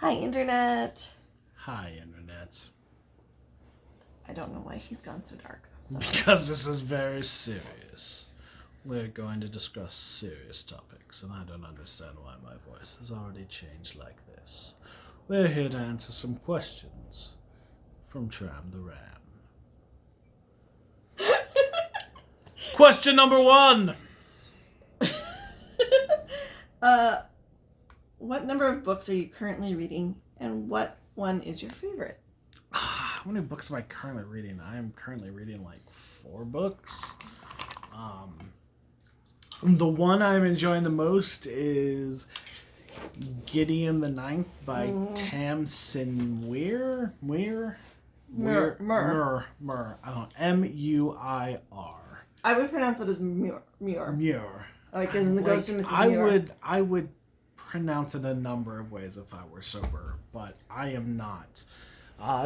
Hi, Internet. Hi, Internet. I don't know why he's gone so dark. I'm sorry. Because this is very serious. We're going to discuss serious topics, and I don't understand why my voice has already changed like this. We're here to answer some questions from Tramtheram. Question number 1. What number of books are you currently reading, and what one is your favorite? How many books am I currently reading? I am currently reading like 4 books. The one I'm enjoying the most is Gideon the Ninth by Tamsin Muir. Muir. I don't know. M-U-I-R. I would pronounce it as Muir. Muir. Like in the Ghost of Mrs. Muir. I would pronounce it a number of ways if I were sober, but I am not.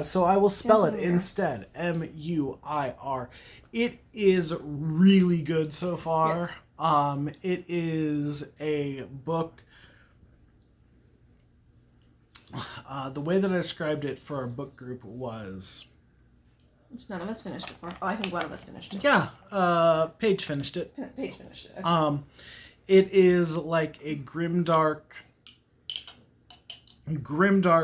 So I will spell it instead. M-U-I-R. It is really good so far. Yes. It is a book. The way that I described it for our book group was... Which none of us finished it for. Oh, I think one of us finished it. Yeah, Paige finished it. Paige finished it. Okay. It is like a grimdark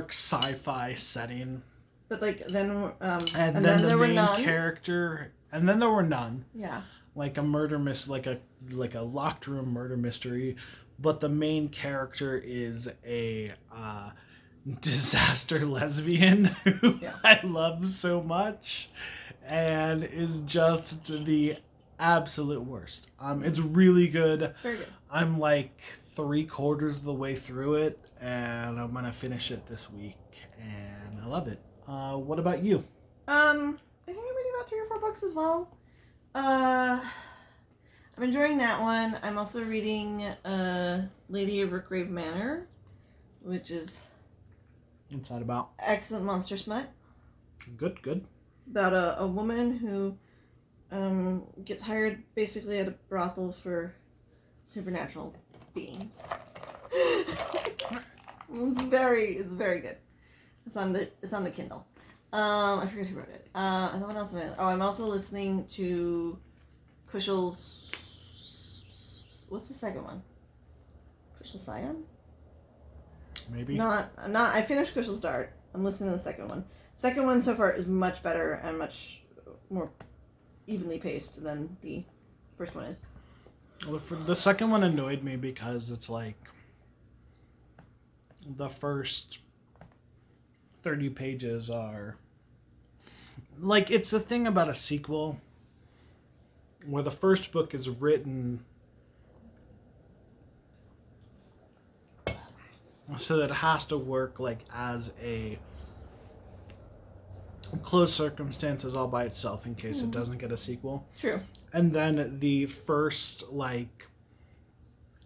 sci-fi setting. But like then, and then the main character, and then there were none. Yeah. Like a murder like a locked room murder mystery, but the main character is a disaster lesbian who I love so much, and is just the absolute worst. It's really good. Very good. I'm like 3/4 of the way through it, and I'm gonna finish it this week, and I love it. What about you? I think I'm reading about 3 or 4 books as well. I'm enjoying that one. I'm also reading Lady of Rookgrave Manor, which is... What's that about? Excellent monster smut. Good. It's about a woman who gets hired basically at a brothel for supernatural beings. It's very good. It's on the Kindle. I forget who wrote it. And then what else am I? Oh, I'm also listening to Kushal's... What's the second one? Kushal's Scion? Maybe. Not. I finished Kushal's Dart. I'm listening to the second one. Second one so far is much better and much more evenly paced than the first one is. Well, the second one annoyed me because it's like the first 30 pages are like, it's the thing about a sequel where the first book is written so that it has to work like as a closed circumstances all by itself in case it doesn't get a sequel. True. And then the first like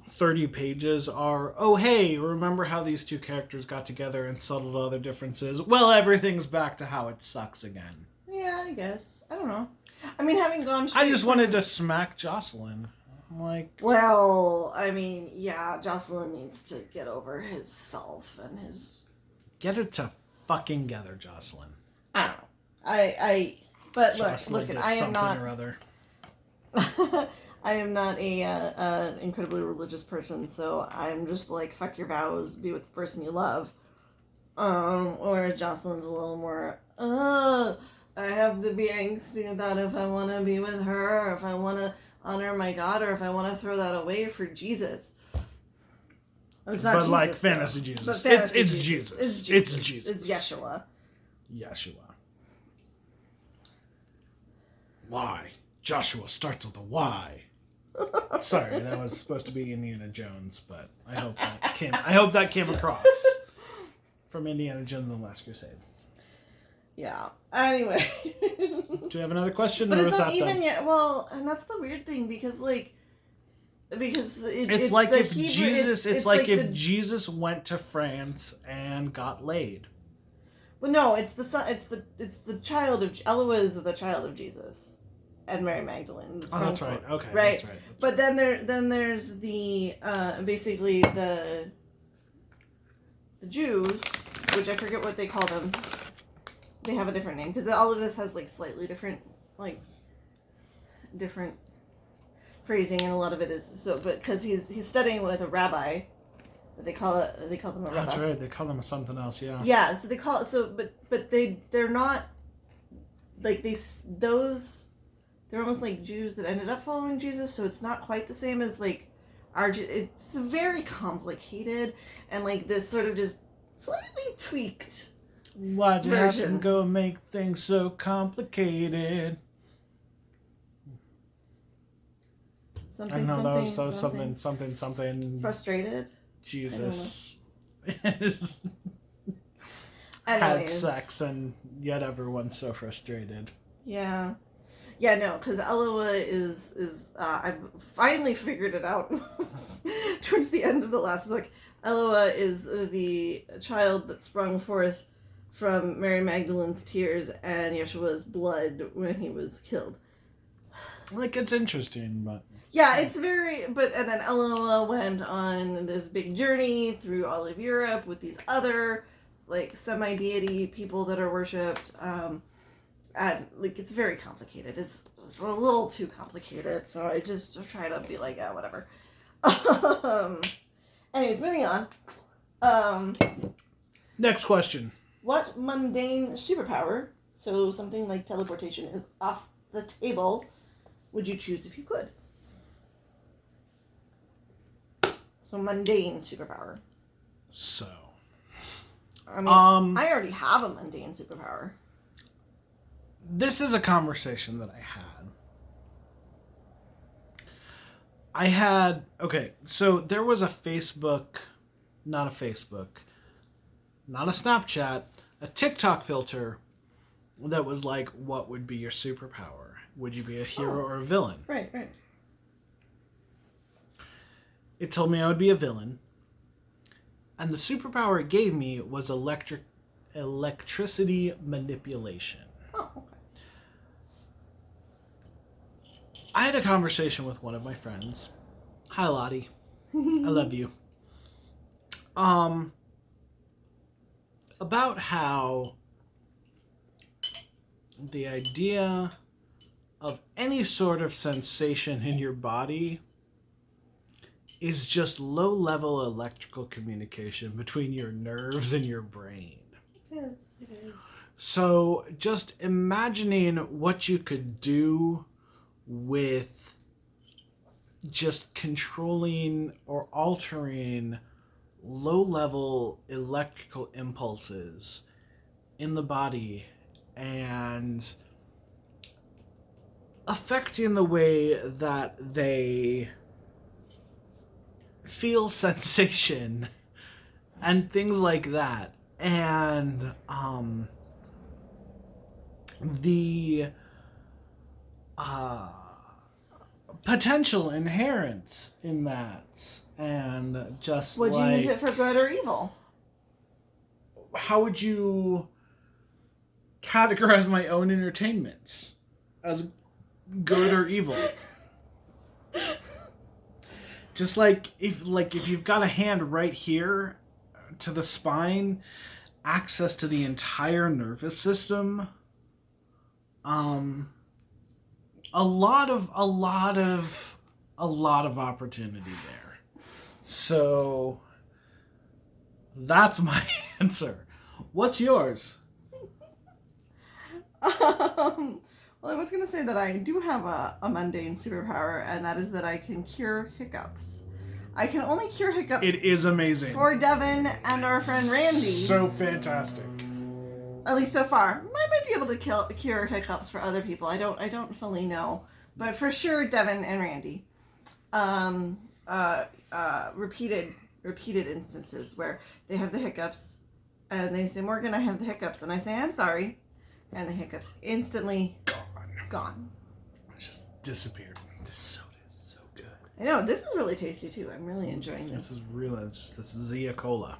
30 pages are, oh hey, remember how these two characters got together and settled other differences? Well, everything's back to how it sucks again. Yeah, I guess. I don't know. I mean, having gone I just wanted to smack Jocelyn. Well, I mean, yeah, Jocelyn needs to get over his self and his... Get it to fucking together, Jocelyn. I don't know. But look, I am not... Or other. I am not a incredibly religious person, so I'm just like, fuck your vows, be with the person you love. Or Jocelyn's a little more, I have to be angsty about if I want to be with her, or if I want to honor my God, or if I want to throw that away for Jesus. It's not Jesus, like fantasy though. Jesus. But fantasy It's Jesus. Jesus. It's It's Jesus. It's Yeshua. Why? Joshua starts with a Y. Sorry, that was supposed to be Indiana Jones, but I hope that came across from Indiana Jones and the Last Crusade. Yeah. Anyway. Do you have another question? But it's not even yet. Well, and that's the weird thing because it's like if Hebrew, Jesus. It's like if Jesus went to France and got laid. Well, no, it's the son. It's the child of Eloah is the child of Jesus. And Mary Magdalene. That's right. Okay, right. That's right. But then there's the basically the Jews which I forget what they call them. They have a different name because all of this has like slightly different different phrasing, and a lot of it is so. But because he's studying with a rabbi, they call them a rabbi. That's right. They call them something else. Yeah. Yeah. So they call it but they're not like they're almost like Jews that ended up following Jesus. So it's not quite the same as like it's very complicated and like this sort of just slightly tweaked. Why'd you have to version. go make things so complicated? Something. Frustrated. Jesus. Anyways. Had sex and yet everyone's so frustrated. Yeah. Yeah, no, because Eloah is I finally figured it out towards the end of the last book. Eloah is the child that sprung forth from Mary Magdalene's tears and Yeshua's blood when he was killed. Like, it's interesting, but... Yeah, it's very... and then Eloah went on this big journey through all of Europe with these other, like, semi-deity people that are worshipped. And, like, it's very complicated. It's a little too complicated, so I just try to be like, whatever. Anyways, moving on. Next question. What mundane superpower, so something like teleportation, is off the table, would you choose if you could? So mundane superpower. So. I mean, I already have a mundane superpower. This is a conversation that I had. Okay, so there was not a Snapchat, a TikTok filter that was like, what would be your superpower? Would you be a hero or a villain? Right. It told me I would be a villain. And the superpower it gave me was electricity manipulation. Oh, okay. I had a conversation with one of my friends. Hi, Lottie. I love you. About how the idea of any sort of sensation in your body is just low-level electrical communication between your nerves and your brain. It is. So just imagining what you could do with just controlling or altering low-level electrical impulses in the body and affecting the way that they feel sensation and things like that. And the potential inherent in that, and just would you use it for good or evil? How would you categorize my own entertainments as good or evil? Just like if you've got a hand right here to the spine, access to the entire nervous system, a lot of opportunity there. So that's my answer. What's yours? Well, I was going to say that I do have a mundane superpower, and that is that I can cure hiccups. I can only cure hiccups. It is amazing. For Devin and our friend Randy. So fantastic. At least so far. I might be able to cure hiccups for other people. I don't fully know. But for sure, Devin and Randy. Repeated instances where they have the hiccups, and they say, Morgan, I have the hiccups. And I say, I'm sorry. And the hiccups instantly gone. Just disappeared. This soda is so good. I know, this is really tasty too. I'm really enjoying this. This is Zia Cola.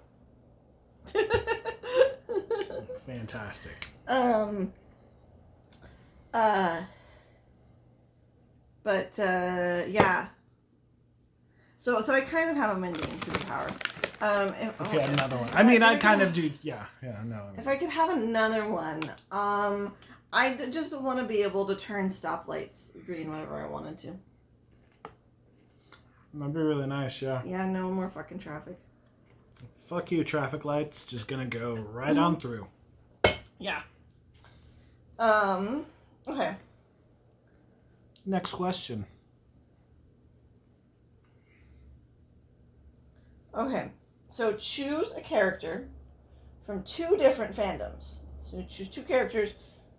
Fantastic. Yeah. So I kind of have a mundane superpower. Okay, another one. I mean, I kind of do. Yeah, no. If I could have another one, I just want to be able to turn stoplights green whenever I wanted to. That'd be really nice, yeah. Yeah, no more fucking traffic. Fuck you, traffic lights. Just gonna go right on through. Yeah. Okay. Next question. Okay. So choose a character from 2 different fandoms. So choose 2 characters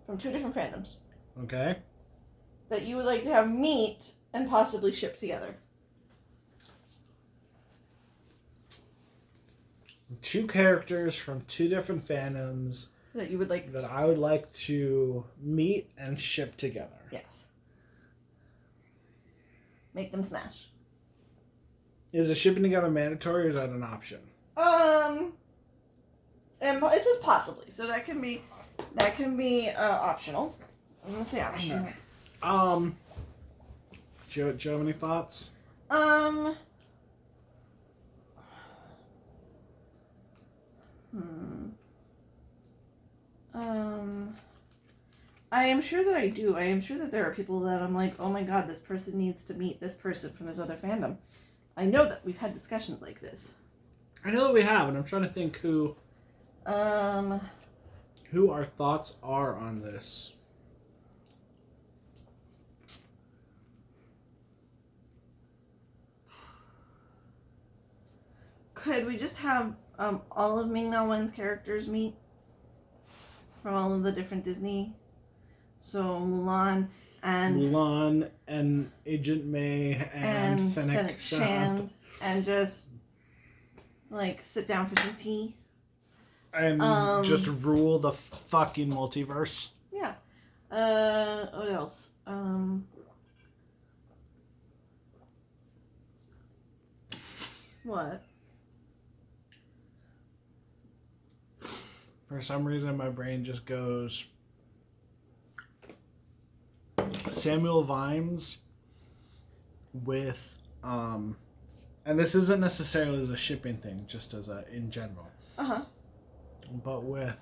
from 2 different fandoms. Okay. That you would like to have meet and possibly ship together. 2 characters from 2 different fandoms That you would like. that I would like to meet and ship together. Yes. Make them smash. Is the shipping together mandatory or is that an option? And it says possibly, so that can be optional. I'm gonna say optional. Do you have any thoughts? I am sure that I do. I am sure that there are people that I'm like, oh my god, this person needs to meet this person from this other fandom. I know that we've had discussions like this. I know that we have, and I'm trying to think who our thoughts are on this. Could we just have all of Ming-Na Wen's characters meet from all of the different Disney? So Mulan and Agent May and Fennec Shand. And just like sit down for some tea. And just rule the fucking multiverse. Yeah. What else? What? For some reason, my brain just goes Samuel Vimes with, and this isn't necessarily the shipping thing, just as a in general. But with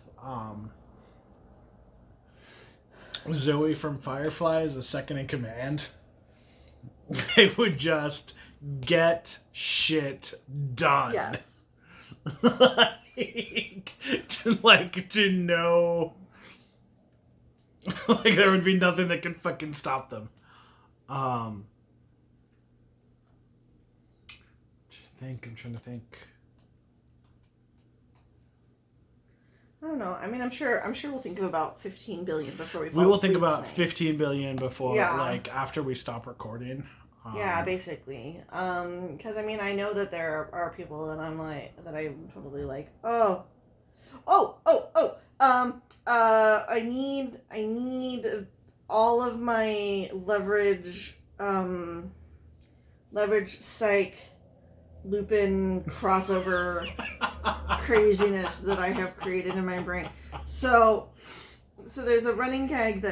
Zoe from Firefly as the second in command, they would just get shit done. Yes. to know, like there would be nothing that could fucking stop them. I'm trying to think. I don't know. I mean, I'm sure we'll think of about 15 billion before we fall We will think asleep about tonight. 15 billion before, Yeah. like, after we stop recording. Yeah, basically. Because I mean, I know that there are people that I'm like, that I'm probably like, I need all of my leverage psych, Lupin crossover craziness that I have created in my brain. So there's a running gag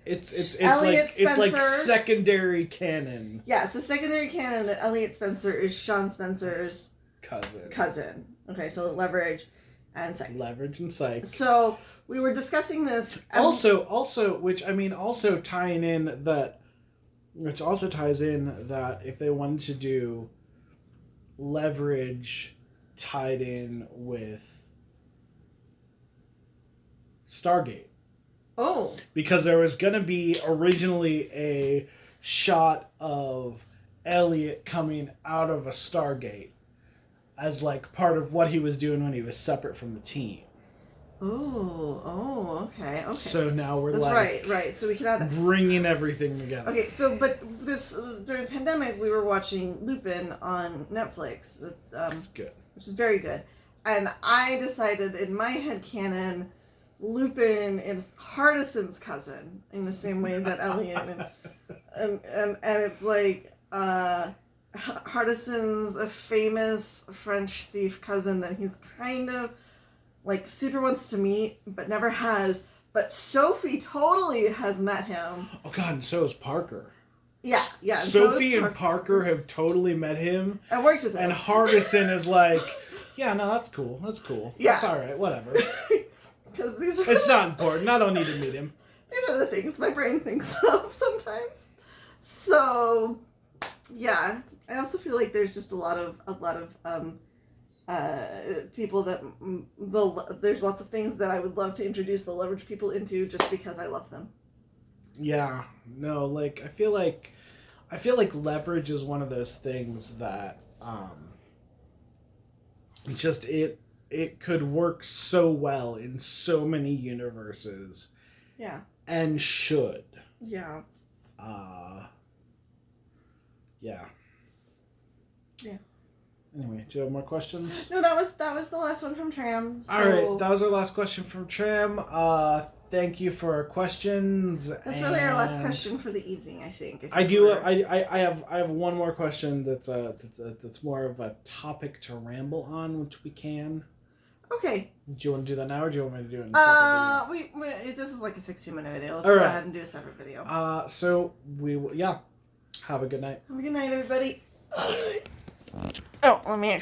It's Elliot like Spencer. secondary canon. Yeah, so secondary canon that Elliot Spencer is Sean Spencer's cousin. Okay, so leverage and psych. Leverage and psych. So we were discussing this. Which also ties in that if they wanted to do leverage tied in with Stargate. Oh. Because there was going to be originally a shot of Elliot coming out of a Stargate as like part of what he was doing when he was separate from the team. Oh, okay. So now we're That's like right. So we can add that. Bringing everything together. Okay, so but this during the pandemic we were watching Lupin on Netflix. That's good. Which is very good. And I decided in my headcanon Lupin is Hardison's cousin in the same way that Elliot and it's like Hardison's a famous French thief cousin that he's kind of like super wants to meet but never has, but Sophie totally has met him. Oh god, and so is Parker. Yeah. And Sophie and Parker have totally met him. I worked with him. And Hardison is like, yeah, no, that's cool. That's cool. Yeah. It's all right. Whatever. Because it's not important. I don't need to meet him. These are the things my brain thinks of sometimes. So, yeah. I also feel like there's just a lot of people that there's lots of things that I would love to introduce the leverage people into just because I love them. Yeah. No, like I feel like leverage is one of those things that just it could work so well in so many universes. Yeah. And should. Yeah. Yeah. Yeah. Anyway, do you have more questions? No, that was the last one from Tram. So... All right, that was our last question from Tram. Thank you for our questions. That's really our last question for the evening, I think. I have one more question that's more of a topic to ramble on, which we can. Okay. Do you want to do that now, or do you want me to do it in a separate video? This is like a 16-minute video. Let's All go right. ahead and do a separate video. So we will, yeah. Have a good night. Have a good night, everybody. Oh, let me actually.